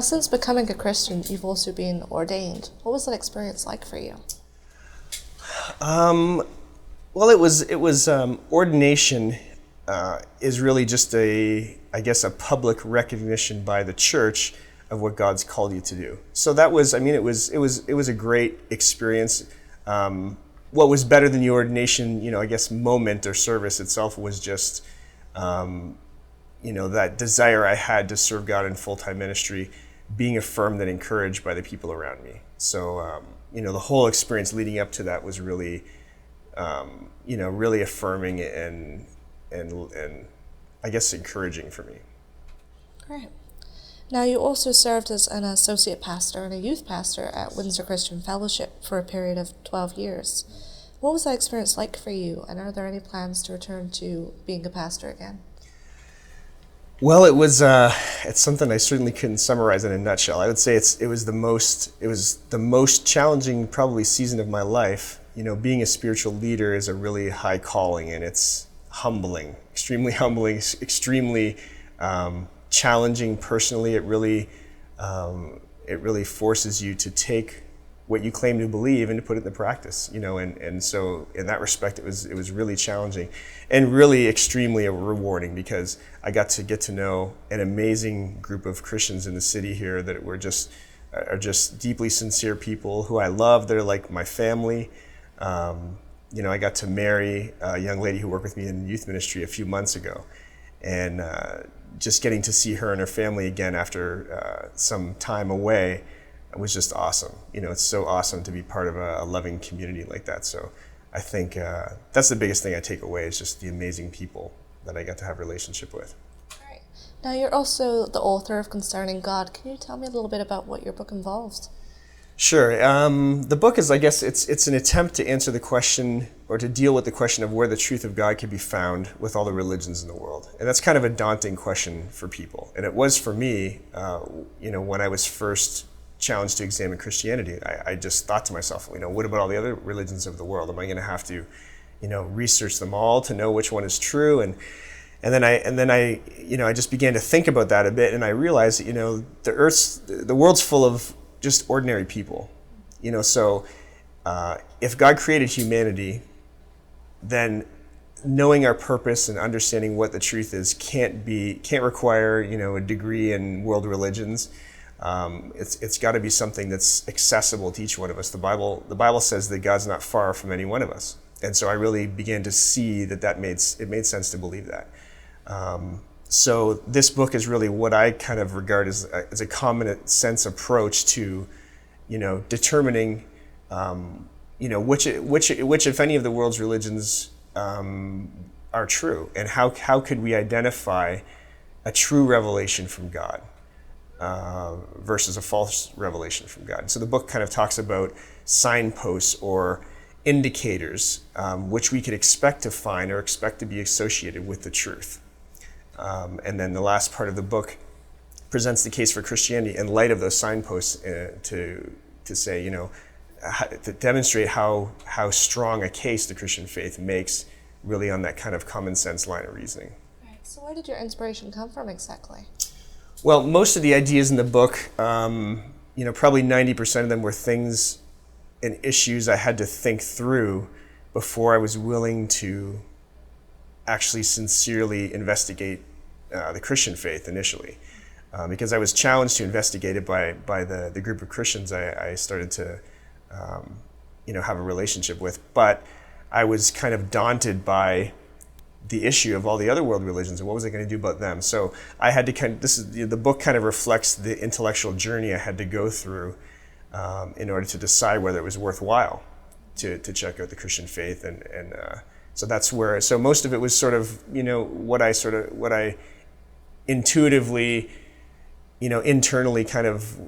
Since becoming a Christian, you've also been ordained. What was that experience like for you? Um, well, it was ordination is really just I guess, a public recognition by the church of what God's called you to do. So that was, I mean, it was a great experience. What was better than the ordination, I guess, moment or service itself was just, that desire I had to serve God in full-time ministry, being affirmed and encouraged by the people around me. So, the whole experience leading up to that was really, really affirming and I guess encouraging for me. Great. Now, you also served as an associate pastor and a youth pastor at Windsor Christian Fellowship for a period of 12 years. What was that experience like for you, and are there any plans to return to being a pastor again? Well, it's something I certainly couldn't summarize in a nutshell. I would say it was the most challenging probably season of my life. Being a spiritual leader is a really high calling, and it's humbling, extremely challenging personally. It really forces you to take what you claim to believe and to put it into practice, and so in that respect it was really challenging and really extremely rewarding, because I got to get to know an amazing group of Christians in the city here that are just deeply sincere people who I love. They're like my family. I got to marry a young lady who worked with me in youth ministry a few months ago, and just getting to see her and her family again after some time away was just awesome. It's so awesome to be part of a loving community like that. So I think that's the biggest thing I take away, is just the amazing people that I got to have a relationship with. Right. Now, you're also the author of Concerning God. Can you tell me a little bit about what your book involves? Sure. The book is, I guess, it's an attempt to answer the question, or to deal with the question of where the truth of God can be found with all the religions in the world. And that's kind of a daunting question for people. And it was for me, when I was first challenged to examine Christianity. I just thought to myself, what about all the other religions of the world? Am I going to have to, research them all to know which one is true? And then I just began to think about that a bit, and I realized, the world's full of just ordinary people, So if God created humanity, then knowing our purpose and understanding what the truth is can't require, a degree in world religions. It's got to be something that's accessible to each one of us. The Bible says that God's not far from any one of us, and so I really began to see that made sense to believe that. So this book is really what I kind of regard as a common sense approach to, determining, which if any of the world's religions are true, and how could we identify a true revelation from God versus a false revelation from God. So the book kind of talks about signposts or indicators which we could expect to find or expect to be associated with the truth. And then the last part of the book presents the case for Christianity in light of those signposts to say, to demonstrate how strong a case the Christian faith makes really on that kind of common sense line of reasoning. Right. So where did your inspiration come from exactly? Well, most of the ideas in the book, probably 90% of them were things and issues I had to think through before I was willing to actually sincerely investigate the Christian faith initially. Because I was challenged to investigate it by the group of Christians I started to have a relationship with. But I was kind of daunted by the issue of all the other world religions and what was I going to do about them. So I had to the book kind of reflects the intellectual journey I had to go through in order to decide whether it was worthwhile to check out the Christian faith. And so that's where, so most of it was sort of, what I intuitively, internally kind of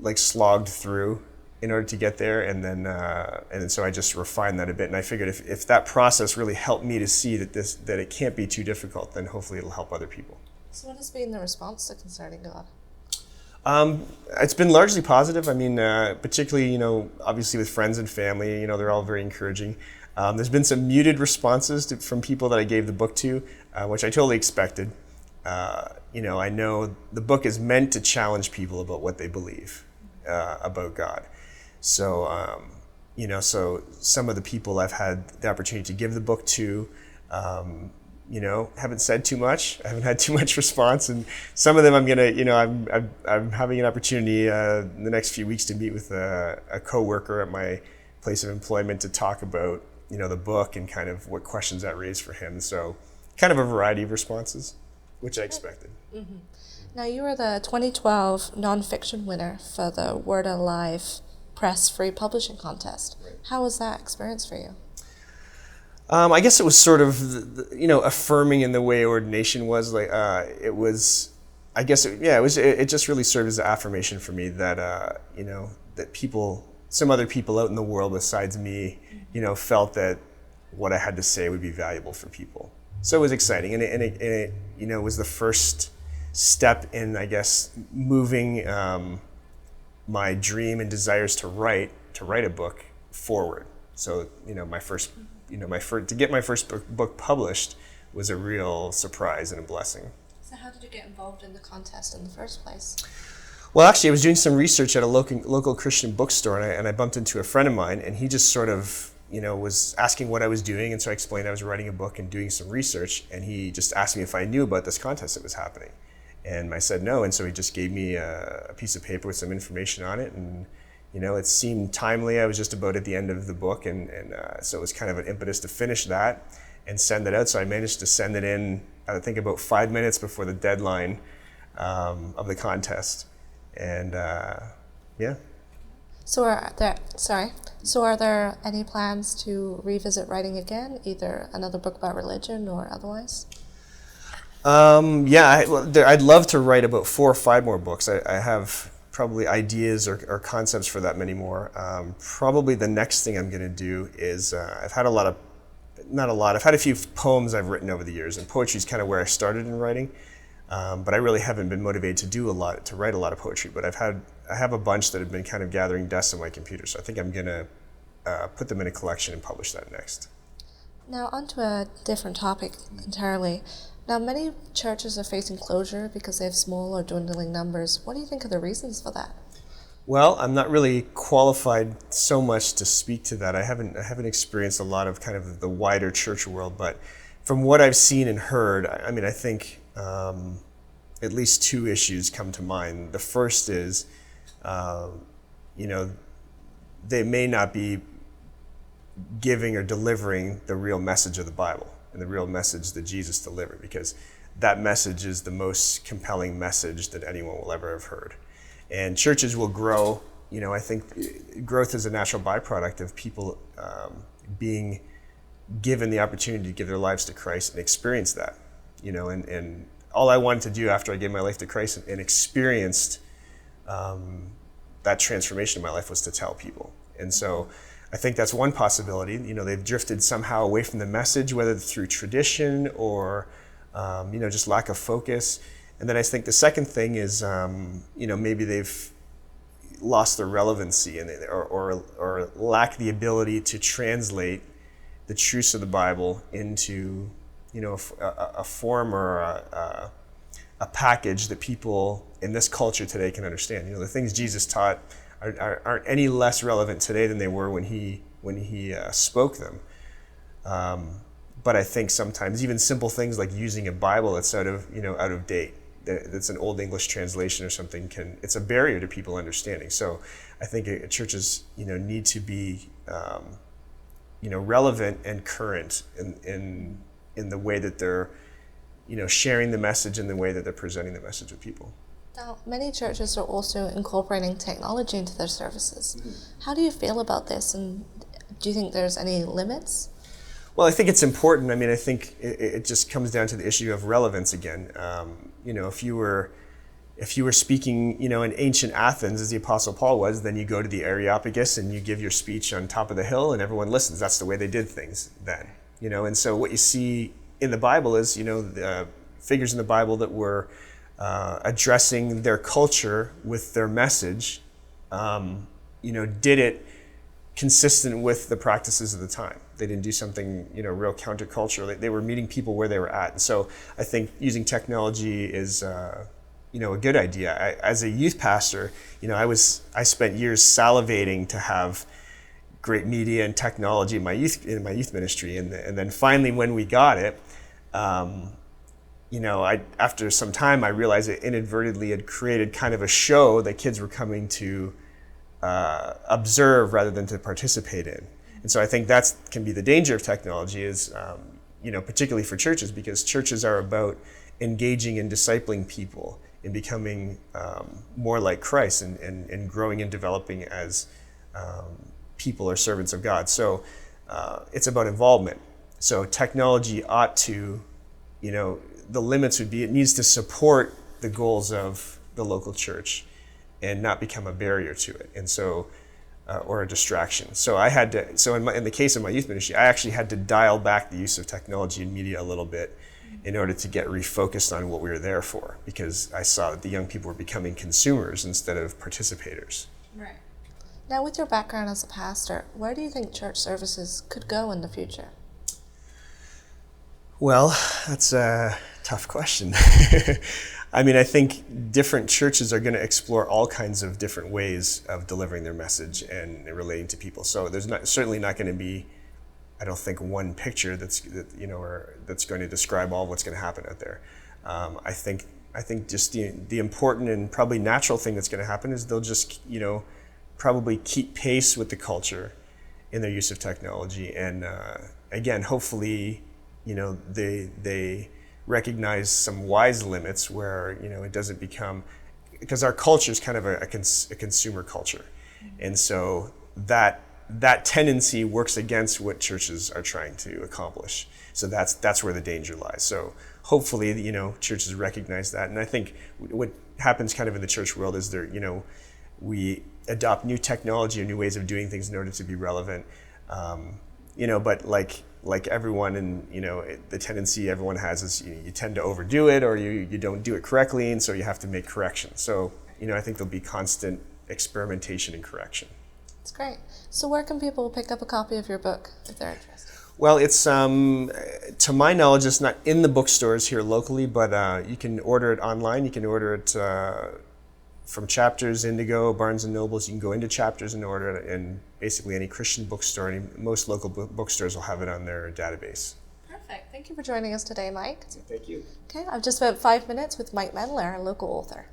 like slogged through in order to get there, and then so I just refined that a bit, and I figured if that process really helped me to see that it can't be too difficult, then hopefully it'll help other people. So what has been the response to Concerning God? It's been largely positive. I mean, particularly, obviously with friends and family, they're all very encouraging. There's been some muted responses from people that I gave the book to, which I totally expected. I know the book is meant to challenge people about what they believe about God. So, so some of the people I've had the opportunity to give the book to, haven't said too much. I haven't had too much response, and some of them I'm having an opportunity in the next few weeks to meet with a coworker at my place of employment to talk about the book and kind of what questions that raised for him. So, kind of a variety of responses, which I expected. Mm-hmm. Now, you were the 2012 nonfiction winner for the Word Alive Press Free Publishing Contest. Right. How was that experience for you? I guess it was sort of, affirming in the way ordination was. Like, it was, I guess, it just really served as an affirmation for me that, that some other people out in the world besides me, felt that what I had to say would be valuable for people. So it was exciting, and it was the first step in, I guess, moving my dream and desires to write a book forward. So to get my first book published was a real surprise and a blessing. So how did you get involved in the contest in the first place? Well, actually, I was doing some research at a local Christian bookstore, and I bumped into a friend of mine, and he just sort of was asking what I was doing, and so I explained I was writing a book and doing some research, and he just asked me if I knew about this contest that was happening. And I said no, and so he just gave me a piece of paper with some information on it, and it seemed timely. I was just about at the end of the book, and so it was kind of an impetus to finish that and send it out. So I managed to send it in, I think, about 5 minutes before the deadline of the contest, and yeah. So are there any plans to revisit writing again, either another book about religion or otherwise? I'd love to write about 4 or 5 more books. I have probably ideas or concepts for that many more. Probably the next thing I'm going to do is I've had a few poems I've written over the years, and poetry is kind of where I started in writing. But I really haven't been motivated to write a lot of poetry. But I have a bunch that have been kind of gathering dust on my computer. So I think I'm going to put them in a collection and publish that next. Now, onto a different topic entirely. Now, many churches are facing closure because they have small or dwindling numbers. What do you think are the reasons for that? Well, I'm not really qualified so much to speak to that. I haven't experienced a lot of kind of the wider church world, but from what I've seen and heard, I think at least 2 issues come to mind. The first is, they may not be giving or delivering the real message of the Bible and the real message that Jesus delivered, because that message is the most compelling message that anyone will ever have heard. And churches will grow. I think growth is a natural byproduct of people being given the opportunity to give their lives to Christ and experience that. And all I wanted to do after I gave my life to Christ and experienced that transformation in my life was to tell people. And so I think that's one possibility. They've drifted somehow away from the message, whether through tradition or, just lack of focus. And then I think the second thing is, maybe they've lost their relevancy or lack the ability to translate the truths of the Bible into, a form or a package that people in this culture today can understand. The things Jesus taught aren't any less relevant today than they were when he spoke them. But I think sometimes even simple things like using a Bible that's out of date, that's an old English translation or something, it's a barrier to people understanding. So I think churches need to be relevant and current in the way that they're sharing the message and the way that they're presenting the message with people. Now, many churches are also incorporating technology into their services. Mm-hmm. How do you feel about this, and do you think there's any limits? Well, I think it's important. I think it just comes down to the issue of relevance again. If you were speaking, in ancient Athens, as the Apostle Paul was, then you go to the Areopagus and you give your speech on top of the hill and everyone listens. That's the way they did things then. And so what you see in the Bible is, the figures in the Bible that were addressing their culture with their message, did it consistent with the practices of the time. They didn't do something, real countercultural. They were meeting people where they were at. And so I think using technology is, a good idea. As a youth pastor, I spent years salivating to have great media and technology in my youth ministry, and then finally when we got it, after some time I realized it inadvertently had created kind of a show that kids were coming to observe rather than to participate in. And so I think that can be the danger of technology is, particularly for churches, because churches are about engaging and discipling people and becoming more like Christ and growing and developing as people or servants of God. So it's about involvement. So technology ought to, the limits would be it needs to support the goals of the local church and not become a barrier to it, and so or a distraction. So I had to. So in the case of my youth ministry, I actually had to dial back the use of technology and media a little bit in order to get refocused on what we were there for, because I saw that the young people were becoming consumers instead of participators. Right. Now, with your background as a pastor, where do you think church services could go in the future? Well, that's a tough question. I think different churches are going to explore all kinds of different ways of delivering their message and relating to people. So there's certainly not going to be, I don't think, one picture that's going to describe all of what's going to happen out there. I think just the important and probably natural thing that's going to happen is they'll just probably keep pace with the culture in their use of technology, and again, hopefully, they recognize some wise limits where it doesn't become, because our culture is kind of a consumer culture, and so that tendency works against what churches are trying to accomplish. So that's where the danger lies. So hopefully, churches recognize that, and I think what happens kind of in the church world is we adopt new technology or new ways of doing things in order to be relevant, but like everyone, and the tendency everyone has is you tend to overdo it, or you don't do it correctly, and so you have to make corrections. So I think there'll be constant experimentation and correction. That's great. So where can people pick up a copy of your book if they're interested? Well, it's to my knowledge, it's not in the bookstores here locally, but you can order it online. You can order it from Chapters, Indigo, Barnes and Nobles. You can go into Chapters and order it, and basically any Christian bookstore, most local bookstores will have it on their database. Perfect. Thank you for joining us today, Mike. Thank you. Okay, I've just spent 5 minutes with Mike Mendler, a local author.